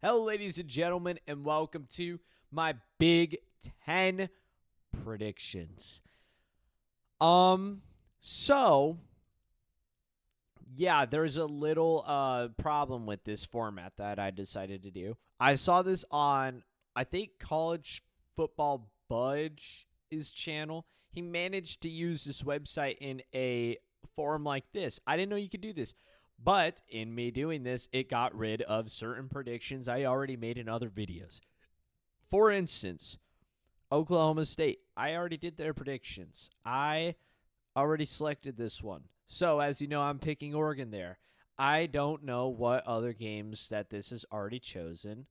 Hello, ladies and gentlemen, and welcome to my Big Ten predictions. So yeah, there's a little problem with this format that I decided to do. I saw this on, I think, College Football Budge's channel. He managed to use this website in a forum like this. I didn't know you could do this. But in me doing this, it got rid of certain predictions I already made in other videos. For instance, Oklahoma State. I already did their predictions. I already selected this one. So, as you know, I'm picking Oregon there. I don't know what other games that this has already chosen.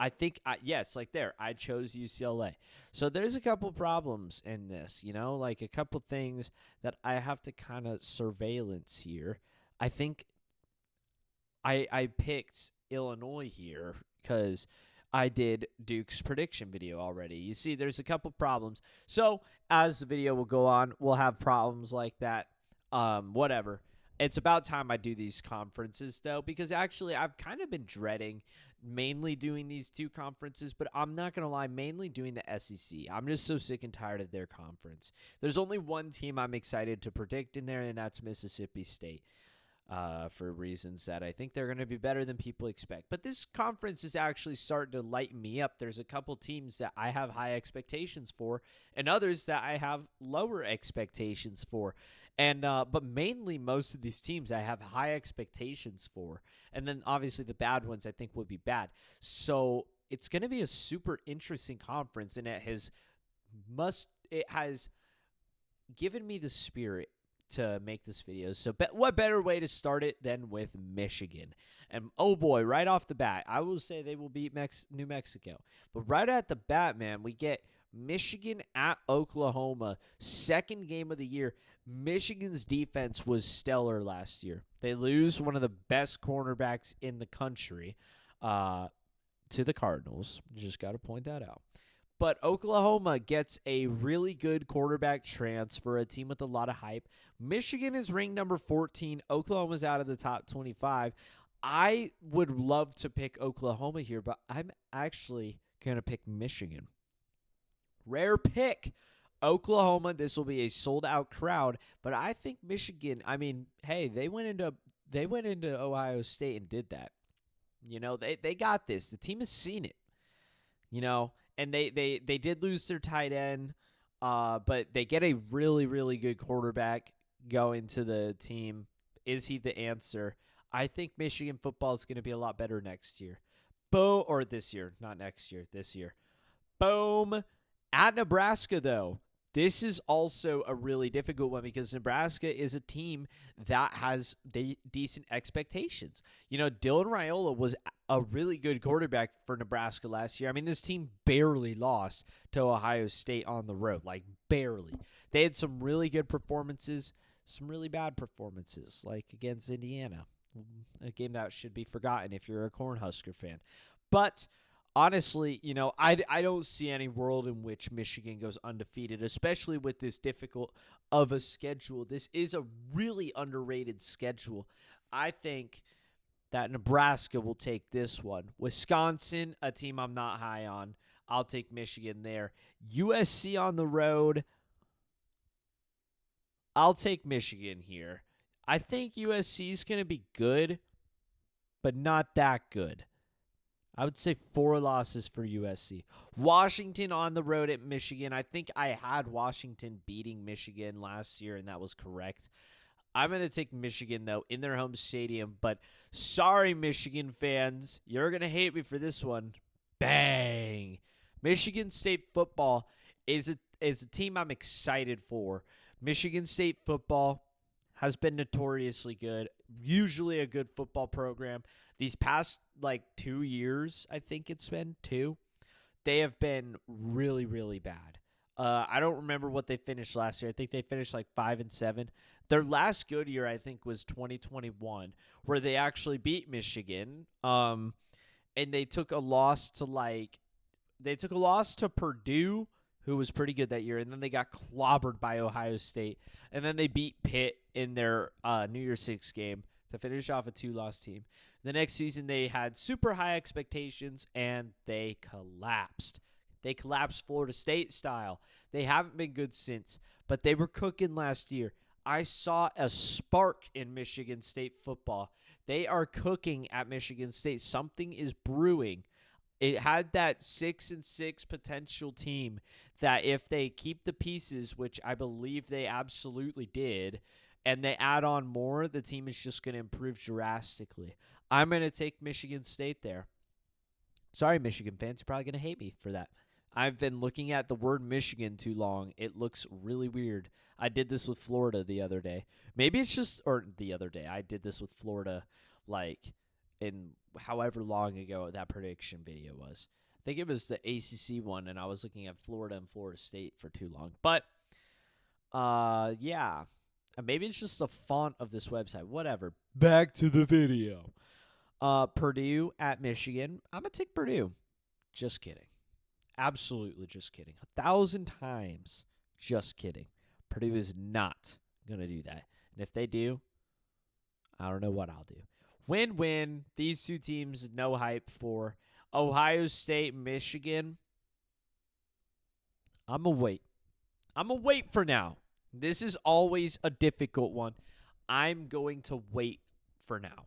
I think, yes, like there, I chose UCLA. So there's a couple problems in this, like a couple things that I have to kind of surveillance here. I think I picked Illinois here because I did Duke's prediction video already. You see, there's a couple problems. So as the video will go on, we'll have problems like that. Whatever. It's about time I do these conferences, though, because actually I've kind of been dreading mainly doing these two conferences, but I'm not going to lie, mainly doing the SEC. I'm just so sick and tired of their conference. There's only one team I'm excited to predict in there, and that's Mississippi State. For reasons that I think they're going to be better than people expect. But this conference is actually starting to lighten me up. There's a couple teams that I have high expectations for and others that I have lower expectations for. And but mainly most of these teams I have high expectations for. And then obviously the bad ones I think would be bad. So it's going to be a super interesting conference, and it has given me the spirit to make this video. So what better way to start it than with Michigan? And oh boy, right off the bat, I will say they will beat New Mexico. But right at the bat, man, we get Michigan at Oklahoma, second game of the year. Michigan's defense was stellar last year. They lose one of the best cornerbacks in the country to the Cardinals. Just got to point that out. But Oklahoma gets a really good quarterback transfer, a team with a lot of hype. Michigan is ranked number 14. Oklahoma's out of the top 25. I would love to pick Oklahoma here, but I'm actually going to pick Michigan. Rare pick. Oklahoma, this will be a sold-out crowd, but I think Michigan, hey, they went into Ohio State and did that. They got this. The team has seen it. And they did lose their tight end, but they get a really, really good quarterback going to the team. Is he the answer? I think Michigan football is going to be a lot better next year. Or this year, not next year, this year. Boom. At Nebraska, though, this is also a really difficult one because Nebraska is a team that has decent expectations. Dylan Raiola was a really good quarterback for Nebraska last year. This team barely lost to Ohio State on the road, like barely. They had some really good performances, some really bad performances, like against Indiana, a game that should be forgotten if you're a Cornhusker fan. But honestly, I don't see any world in which Michigan goes undefeated, especially with this difficult of a schedule. This is a really underrated schedule. I think that Nebraska will take this one. Wisconsin, a team I'm not high on. I'll take Michigan there. USC on the road. I'll take Michigan here. I think USC is going to be good, but not that good. I would say 4 losses for USC. Washington on the road at Michigan. I think I had Washington beating Michigan last year, and that was correct. I'm going to take Michigan, though, in their home stadium. But sorry, Michigan fans. You're going to hate me for this one. Bang. Michigan State football is a team I'm excited for. Michigan State football has been notoriously good, usually a good football program. These past, 2 years, I think it's been 2, they have been really, really bad. I don't remember what they finished last year. I think they finished 5-7. Their last good year, I think, was 2021, where they actually beat Michigan. And they took a loss to Purdue, who was pretty good that year, and then they got clobbered by Ohio State, and then they beat Pitt in their New Year's Six game. to finish off a 2-loss team. The next season, they had super high expectations, and they collapsed. They collapsed Florida State style. They haven't been good since, but they were cooking last year. I saw a spark in Michigan State football. They are cooking at Michigan State. Something is brewing. It had that 6-6 potential team that if they keep the pieces, which I believe they absolutely did, and they add on more, the team is just going to improve drastically. I'm going to take Michigan State there. Sorry, Michigan fans. You're probably going to hate me for that. I've been looking at the word Michigan too long. It looks really weird. I did this with Florida the other day. Maybe it's just, or the other day, I did this with Florida like in however long ago that prediction video was. I think it was the ACC one, and I was looking at Florida and Florida State for too long. But, yeah. Maybe it's just the font of this website. Whatever. Back to the video. Purdue at Michigan. I'm going to take Purdue. Just kidding. Absolutely just kidding. 1,000 times just kidding. Purdue is not going to do that. And if they do, I don't know what I'll do. Win-win. These two teams, no hype for. Ohio State, Michigan. I'm going to wait. I'm going to wait for now. This is always a difficult one. I'm going to wait for now.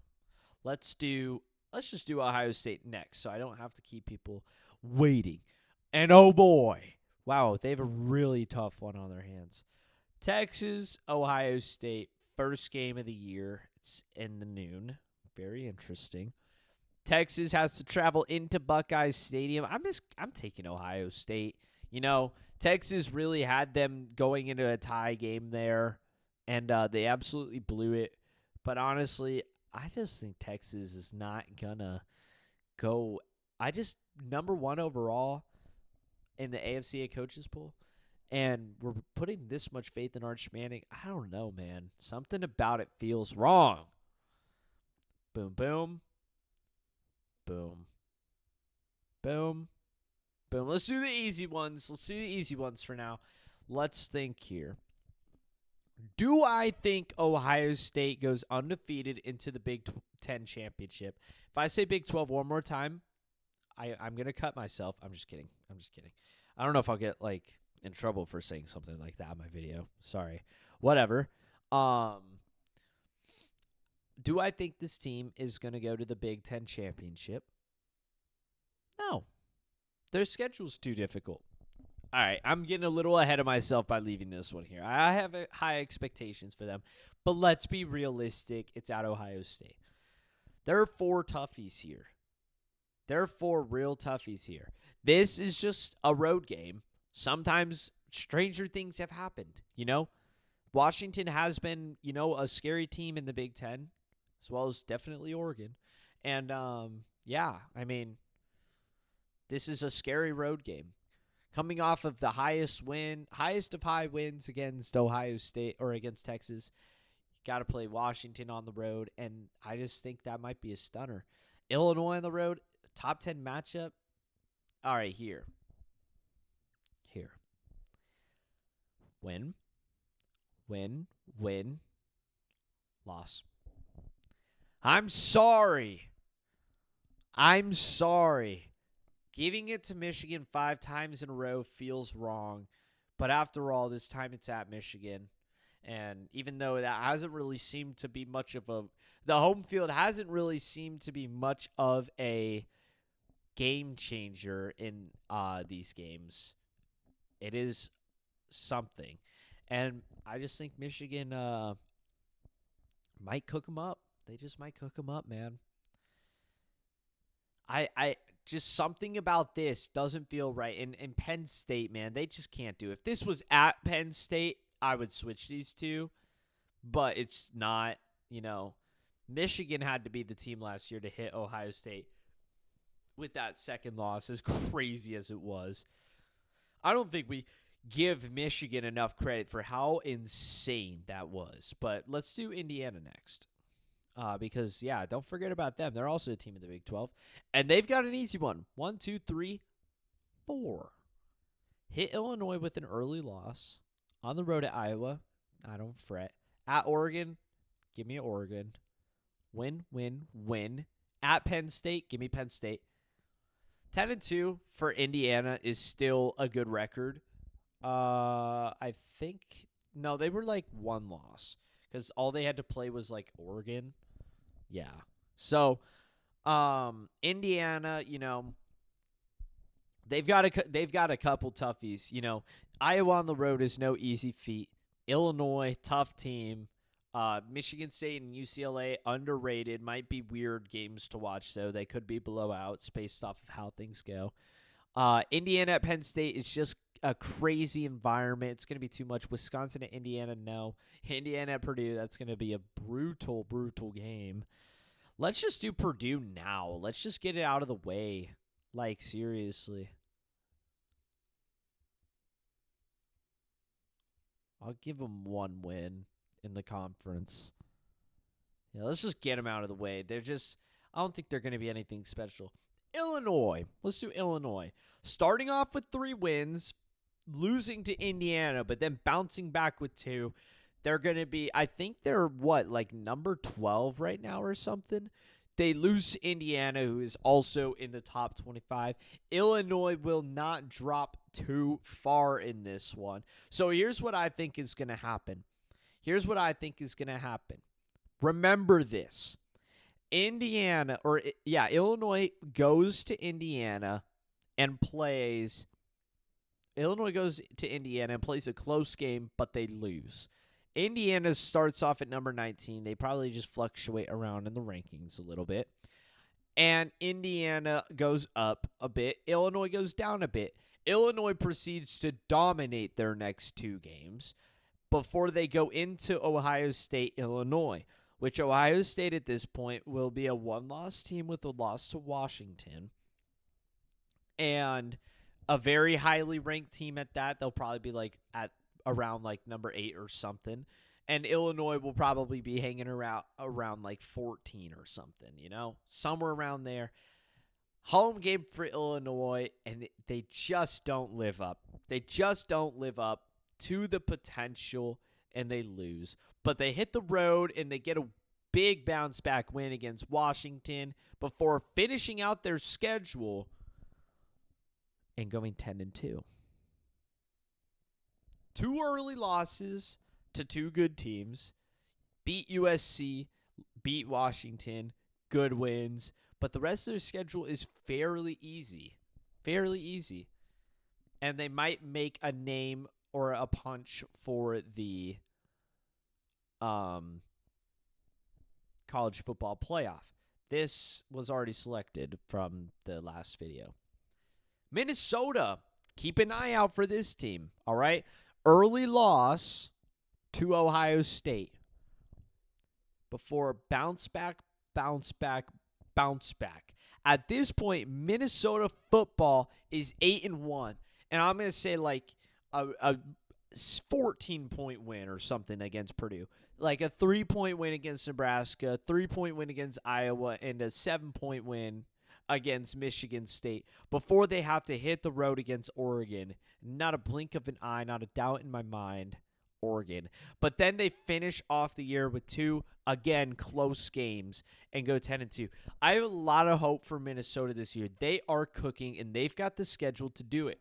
Let's just do Ohio State next so I don't have to keep people waiting. And oh boy, wow, they have a really tough one on their hands. Texas, Ohio State, first game of the year. It's in the noon. Very interesting. Texas has to travel into Buckeye Stadium. I'm taking Ohio State. You know, Texas really had them going into a tie game there, and they absolutely blew it. But honestly, I just think Texas is not gonna go. Number one overall in the AFCA coaches pool, and we're putting this much faith in Arch Manning. I don't know, man. Something about it feels wrong. Boom, boom. Boom. Boom. Boom. Let's do the easy ones. Let's do the easy ones for now. Let's think here. Do I think Ohio State goes undefeated into the Big Ten championship? If I say Big 12 one more time, I'm going to cut myself. I'm just kidding. I don't know if I'll get in trouble for saying something like that in my video. Sorry. Whatever. Do I think this team is going to go to the Big Ten championship? No. Their schedule's too difficult. All right, I'm getting a little ahead of myself by leaving this one here. I have high expectations for them, but let's be realistic. It's at Ohio State. There are 4 toughies here. There are 4 real toughies here. This is just a road game. Sometimes stranger things have happened, you know? Washington has been, a scary team in the Big Ten, as well as definitely Oregon. And, this is a scary road game. Coming off of the highest of high wins against Ohio State or against Texas, got to play Washington on the road, and I just think that might be a stunner. Illinois on the road, top 10 matchup. All right, here. Win, loss. I'm sorry. Giving it to Michigan 5 times in a row feels wrong. But after all, this time it's at Michigan. And even though that hasn't really seemed to be much of the home field hasn't really seemed to be much of a game changer in these games, it is something. And I just think Michigan might cook them up. They just might cook them up, man. I just something about this doesn't feel right. And Penn State, man, they just can't do it. If this was at Penn State, I would switch these two. But it's not, Michigan had to be the team last year to hit Ohio State with that second loss, as crazy as it was. I don't think we give Michigan enough credit for how insane that was. But let's do Indiana next. Because, don't forget about them. They're also a team in the Big 12. And they've got an easy one. 1, 2, 3, 4. Hit Illinois with an early loss. On the road at Iowa. I don't fret. At Oregon. Give me Oregon. Win, win, win. At Penn State, give me Penn State. 10-2 for Indiana is still a good record. I think no, they were like one loss because all they had to play was like Oregon. Yeah. So, Indiana, they've got a couple toughies. Iowa on the road is no easy feat. Illinois, tough team. Michigan State and UCLA, underrated. Might be weird games to watch, though. They could be blowouts based off of how things go. Indiana at Penn State is just a crazy environment. It's going to be too much. Wisconsin at Indiana, no. Indiana at Purdue, that's going to be a brutal, brutal game. Let's just do Purdue now. Let's just get it out of the way. Like, seriously. I'll give them one win in the conference. Yeah, let's just get them out of the way. I don't think they're going to be anything special. Illinois. Let's do Illinois. Starting off with 3 wins, losing to Indiana, but then bouncing back with 2. They're going to be, I think they're number 12 right now or something. They lose to Indiana, who is also in the top 25. Illinois will not drop too far in this one. So here's what I think is going to happen. Remember this. Illinois goes to Indiana and plays. Illinois goes to Indiana and plays a close game, but they lose. Indiana starts off at number 19. They probably just fluctuate around in the rankings a little bit. And Indiana goes up a bit. Illinois goes down a bit. Illinois proceeds to dominate their next 2 games before they go into Ohio State, Illinois, which Ohio State at this point will be a 1-loss team with a loss to Washington. And a very highly ranked team at that. They'll probably be at around number 8 or something. And Illinois will probably be hanging around 14 or something, somewhere around there. Home game for Illinois, and they just don't live up. They just don't live up to the potential, and they lose. But they hit the road, and they get a big bounce-back win against Washington before finishing out their schedule and going 10-2. 2 early losses to 2 good teams. Beat USC, beat Washington, good wins. But the rest of their schedule is fairly easy. And they might make a name or a punch for the college football playoff. This was already selected from the last video. Minnesota, keep an eye out for this team, all right? Early loss to Ohio State before bounce back. At this point, Minnesota football is 8-1, and I'm going to say a 14-point win or something against Purdue. Like a 3-point win against Nebraska, 3-point win against Iowa, and a 7-point win against Michigan State before they have to hit the road against Oregon. Not a blink of an eye, not a doubt in my mind, Oregon. But then they finish off the year with 2, again, close games and go 10-2. I have a lot of hope for Minnesota this year. They are cooking, and they've got the schedule to do it.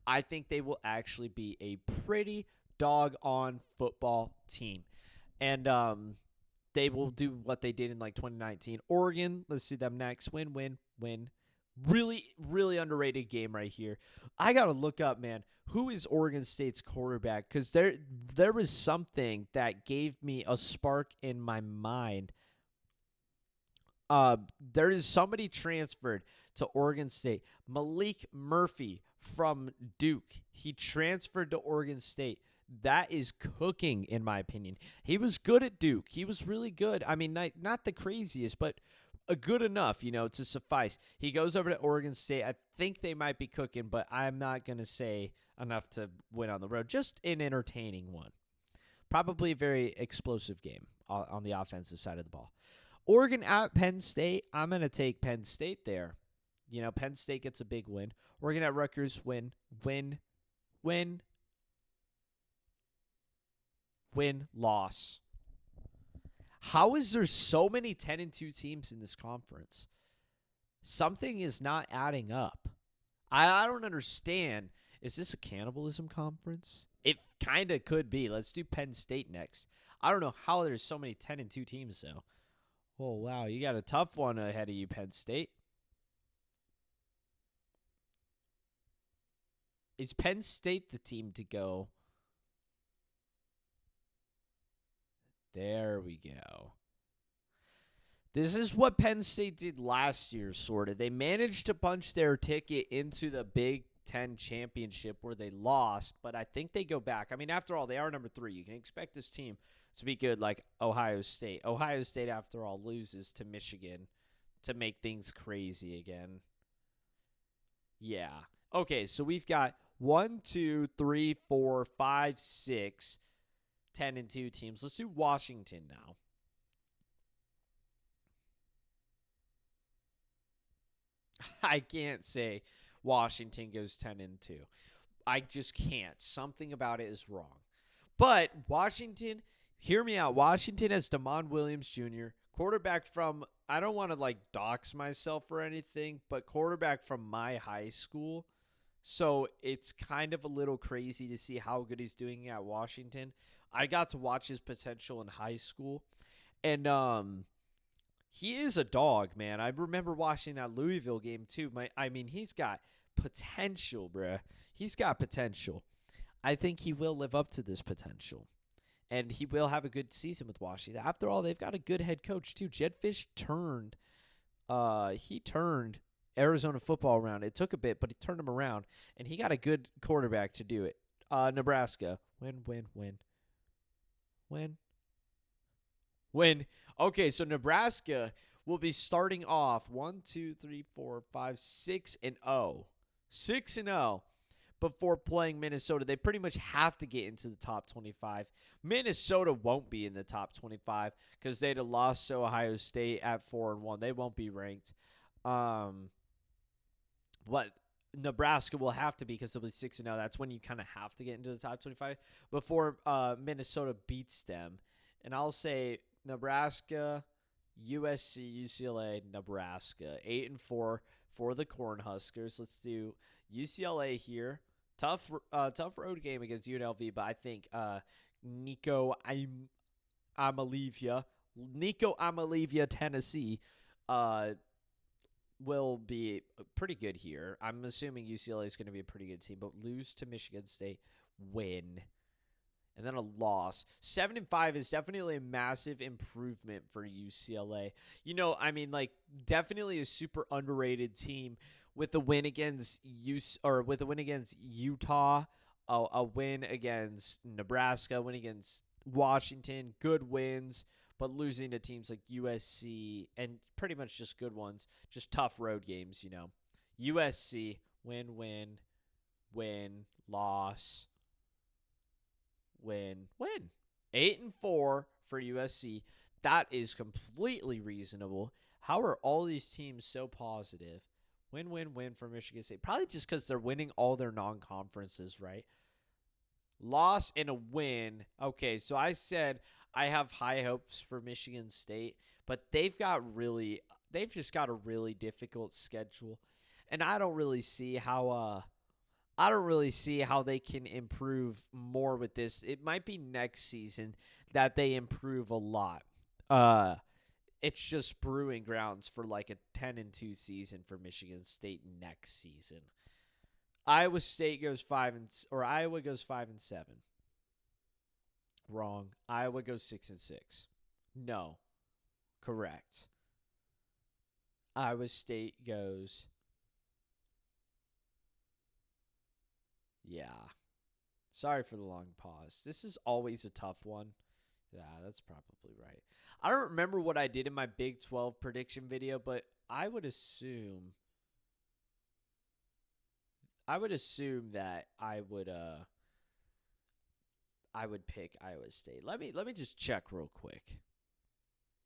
I think they will actually be a pretty doggone football team. And they will do what they did in 2019. Oregon, let's see them next. Win. Really, really underrated game right here. I got to look up, man, who is Oregon State's quarterback? Because there was something that gave me a spark in my mind. There is somebody transferred to Oregon State. Malik Murphy from Duke. He transferred to Oregon State. That is cooking, in my opinion. He was good at Duke. He was really good. I mean, not the craziest, but good enough, to suffice. He goes over to Oregon State. I think they might be cooking, but I'm not going to say enough to win on the road. Just an entertaining one. Probably a very explosive game on the offensive side of the ball. Oregon at Penn State. I'm going to take Penn State there. Penn State gets a big win. Oregon at Rutgers, win, loss. How is there so many 10-2 teams in this conference? Something is not adding up. I don't understand. Is this a cannibalism conference? It kind of could be. Let's do Penn State next. I don't know how there's so many 10-2 teams, though. Oh, wow. You got a tough one ahead of you, Penn State. Is Penn State the team to go? There we go. This is what Penn State did last year, sort of. They managed to punch their ticket into the Big Ten championship where they lost, but I think they go back. I mean, after all, they are number 3. You can expect this team to be good like Ohio State. Ohio State, after all, loses to Michigan to make things crazy again. Yeah. Okay, so we've got 1, 2, 3, 4, 5, 6, 10-2 teams. Let's do Washington now. I can't say Washington goes 10-2. I just can't. Something about it is wrong. But Washington, hear me out. Washington has Damon Williams Jr., quarterback from, I don't want to like dox myself or anything, but quarterback from my high school. So it's kind of a little crazy to see how good he's doing at Washington. I got to watch his potential in high school. And he is a dog, man. I remember watching that Louisville game too. He's got potential, bruh. He's got potential. I think he will live up to this potential. And he will have a good season with Washington. After all, they've got a good head coach too. Jed Fish turned Arizona football around. It took a bit, but he turned him around, and he got a good quarterback to do it. Nebraska. When. Okay, so Nebraska will be starting off 1, 2, 3, 4, 5, 6-0. 6-0 before playing Minnesota. They pretty much have to get into the top 25. Minnesota won't be in the top 25 because they'd have lost to Ohio State at 4-1. They won't be ranked. But Nebraska will have to be because they'll be 6-0. That's when you kind of have to get into the top 25 before Minnesota beats them. And I'll say Nebraska, USC, UCLA, Nebraska. 8-4 for the Cornhuskers. Let's do UCLA here. Tough road game against UNLV, but I think Nico Amalivia, Tennessee, will be pretty good here. I'm assuming UCLA is going to be a pretty good team, but lose to Michigan State, win, and then a loss. 7-5 is definitely a massive improvement for UCLA. Definitely a super underrated team with a win against Utah, a win against Nebraska, a win against Washington, good wins, but losing to teams like USC and pretty much just good ones, just tough road games, USC, win, loss, win. 8-4 for USC. That is completely reasonable. How are all these teams so positive? Win for Michigan State. Probably just because they're winning all their non-conferences, right? Loss and a win. Okay, so I said I have high hopes for Michigan State, but they've just got a really difficult schedule, and I don't really see how they can improve more with this. It might be next season that they improve a lot. It's just brewing grounds for like a 10-2 season for Michigan State next season. Iowa goes 5-7. Wrong. Iowa goes 6-6. No. Correct. Iowa State goes. Yeah. Sorry for the long pause. This is always a tough one. Yeah, that's probably right. I don't remember what I did in my Big 12 prediction video, but I would assume that I would pick Iowa State. Let me just check real quick.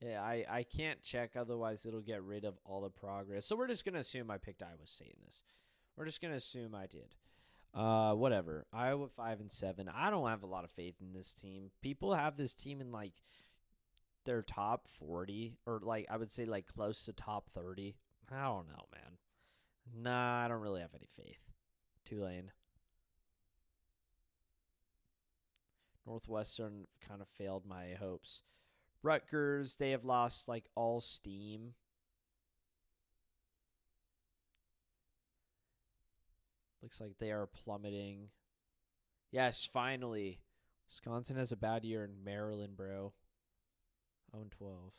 Yeah, I can't check, otherwise it'll get rid of all the progress. So we're just gonna assume I picked Iowa State in this. We're just gonna assume I did. Whatever. Iowa 5-7. I don't have a lot of faith in this team. People have this team in like they're top 40 or like I would say like close to top 30. I don't know, man. Nah, I don't really have any faith. Tulane. Northwestern kind of failed my hopes. Rutgers, they have lost like all steam. Looks like they are plummeting. Yes, finally. Wisconsin has a bad year in Maryland, bro. 0-12.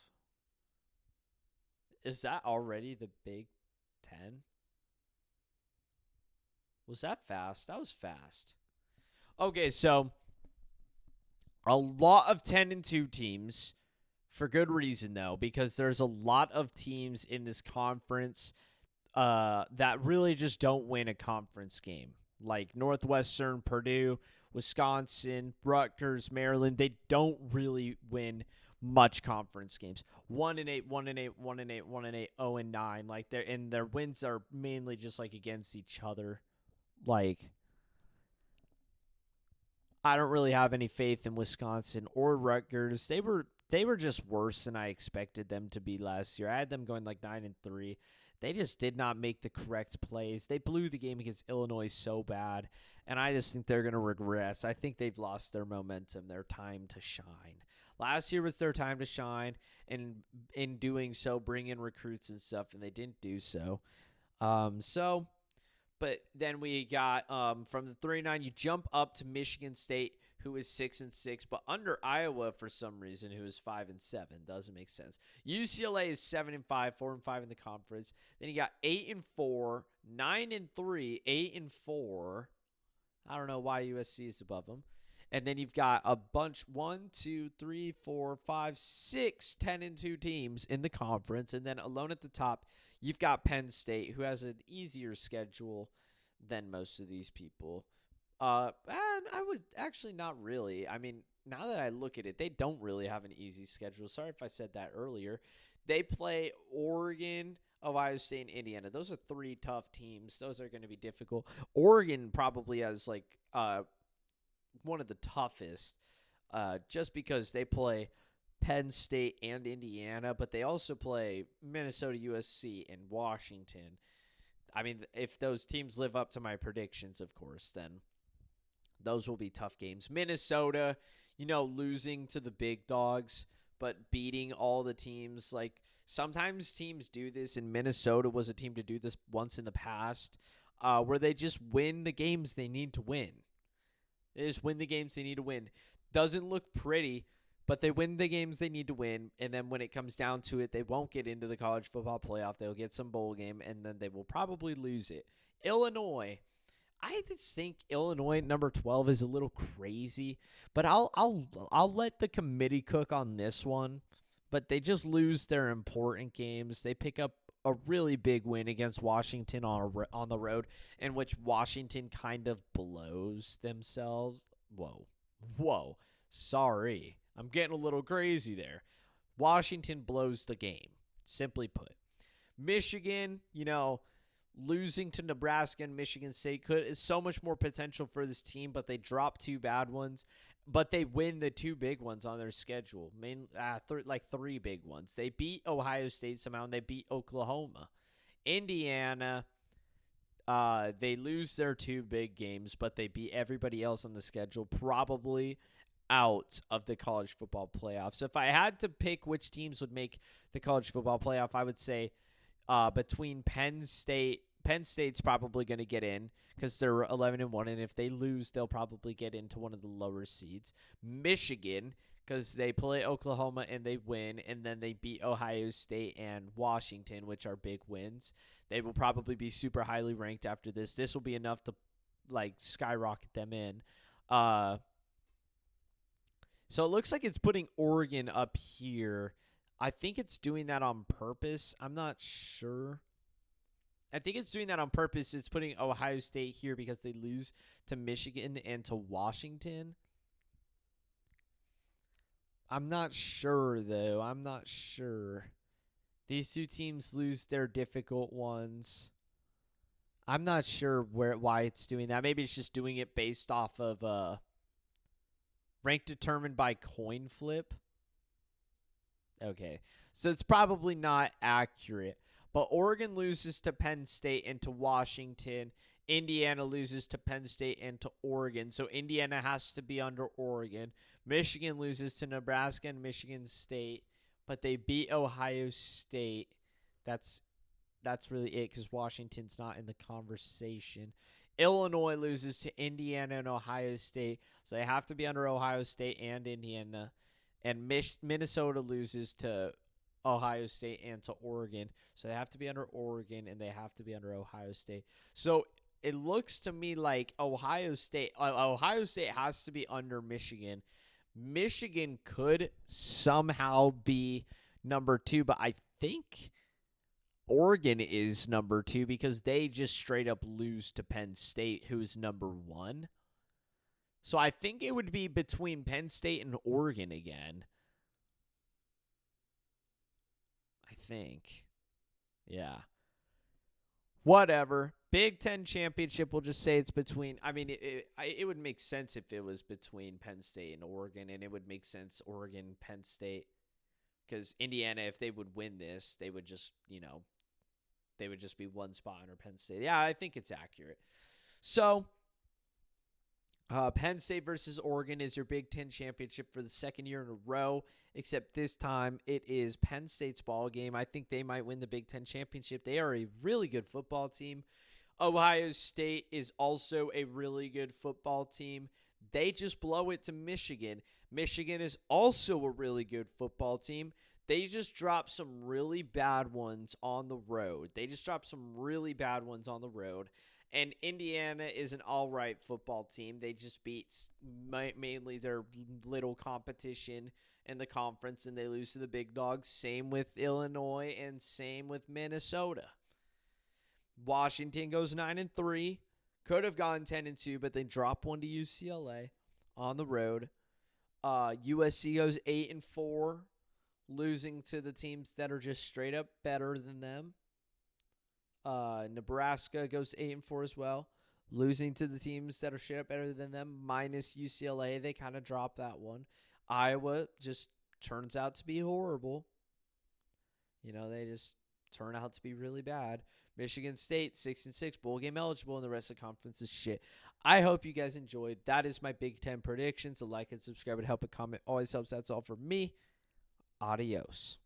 Is that already the Big Ten? Was that fast? That was fast. Okay, so a lot of 10-2 teams for good reason, though, because there's a lot of teams in this conference that really just don't win a conference game. Like Northwestern, Purdue, Wisconsin, Rutgers, Maryland, they don't really win much conference games. 1-8, 1-8, 1-8, 1-8, 0-9. Like their wins are mainly just like against each other. Like I don't really have any faith in Wisconsin or Rutgers. They were just worse than I expected them to be last year. I had them going like 9-3. They just did not make the correct plays. They blew the game against Illinois so bad, and I just think they're going to regress. I think they've lost their momentum, their time to shine. Last year was their time to shine, and in doing so, bring in recruits and stuff, and they didn't do so. But then we got from the 39, you jump up to Michigan State, who is 6-6, but under Iowa for some reason, who is 5-7. Doesn't make sense. UCLA is 7-5, 4-5 in the conference. Then you got 8-4, 9-3, 8-4. I don't know why USC is above them. And then you've got a bunch, 1, 2, 3, 4, 5, 6, 10-2 teams in the conference. And then alone at the top, you've got Penn State, who has an easier schedule than most of these people. And I would actually not really. I mean, now that I look at it, they don't really have an easy schedule. Sorry if I said that earlier. They play Oregon, Ohio State, and Indiana. Those are 3 tough teams. Those are going to be difficult. Oregon probably has like one of the toughest just because they play Penn State and Indiana, but they also play Minnesota, USC, and Washington. I mean, if those teams live up to my predictions, of course, then those will be tough games. Minnesota, losing to the big dogs, but beating all the teams. Like, sometimes teams do this, and Minnesota was a team to do this once in the past, where they just win the games they need to win. They just win the games they need to win. Doesn't look pretty, but they win the games they need to win, and then when it comes down to it, they won't get into the college football playoff. They'll get some bowl game, and then they will probably lose it. Illinois. I just think Illinois at number 12 is a little crazy, but I'll let the committee cook on this one. But they just lose their important games. They pick up a really big win against Washington on the road, in which Washington kind of blows themselves. Whoa. Sorry. I'm getting a little crazy there. Washington blows the game, simply put. Michigan, losing to Nebraska and Michigan State is so much more potential for this team, but they drop 2 bad ones. But they win the 2 big ones on their schedule, 3 big ones. They beat Ohio State somehow, and they beat Oklahoma. Indiana, they lose their 2 big games, but they beat everybody else on the schedule, probably out of the college football playoff. So if I had to pick which teams would make the college football playoff, I would say between Penn State's probably going to get in because they're 11-1, and if they lose, they'll probably get into one of the lower seeds. Michigan, because they play Oklahoma and they win, and then they beat Ohio State and Washington, which are big wins. They will probably be super highly ranked after this. This will be enough to skyrocket them in. So it looks like it's putting Oregon up here. I think it's doing that on purpose. I'm not sure. I think it's doing that on purpose. It's putting Ohio State here because they lose to Michigan and to Washington. I'm not sure, though. I'm not sure. These 2 teams lose their difficult ones. I'm not sure why it's doing that. Maybe it's just doing it based off of rank determined by coin flip. Okay. So it's probably not accurate. But Oregon loses to Penn State and to Washington. Indiana loses to Penn State and to Oregon. So Indiana has to be under Oregon. Michigan loses to Nebraska and Michigan State, but they beat Ohio State. That's really it because Washington's not in the conversation. Illinois loses to Indiana and Ohio State, so they have to be under Ohio State and Indiana. And Minnesota loses to Ohio State and to Oregon, so they have to be under Oregon and they have to be under Ohio State. So it looks to me like Ohio State has to be under Michigan. Michigan could somehow be number 2, but I think Oregon is number 2 because they just straight up lose to Penn State, who's number 1. So I think it would be between Penn State and Oregon again. I think. Yeah. Whatever. Big Ten championship, we'll just say it's between. I mean, it would make sense if it was between Penn State and Oregon, and it would make sense Oregon, Penn State. Because Indiana, if they would win this, they would just, they would just be one spot under Penn State. Yeah, I think it's accurate. So, Penn State versus Oregon is your Big Ten championship for the second year in a row, except this time it is Penn State's ball game. I think they might win the Big Ten championship. They are a really good football team. Ohio State is also a really good football team. They just blow it to Michigan. Michigan is also a really good football team. They just dropped some really bad ones on the road. And Indiana is an all right football team. They just beat mainly their little competition in the conference, and they lose to the big dogs. Same with Illinois and same with Minnesota. Washington goes 9-3. Could have gone 10-2, but they drop one to UCLA on the road. USC goes 8-4, losing to the teams that are just straight up better than them. Nebraska goes 8-4 as well, losing to the teams that are straight up better than them, minus UCLA. They kind of drop that one. Iowa just turns out to be horrible. They just turn out to be really bad. Michigan State, 6-6, bowl game eligible, and the rest of the conference is shit. I hope you guys enjoyed. That is my Big Ten predictions. A like and subscribe would help. A comment always helps. That's all for me. Adios.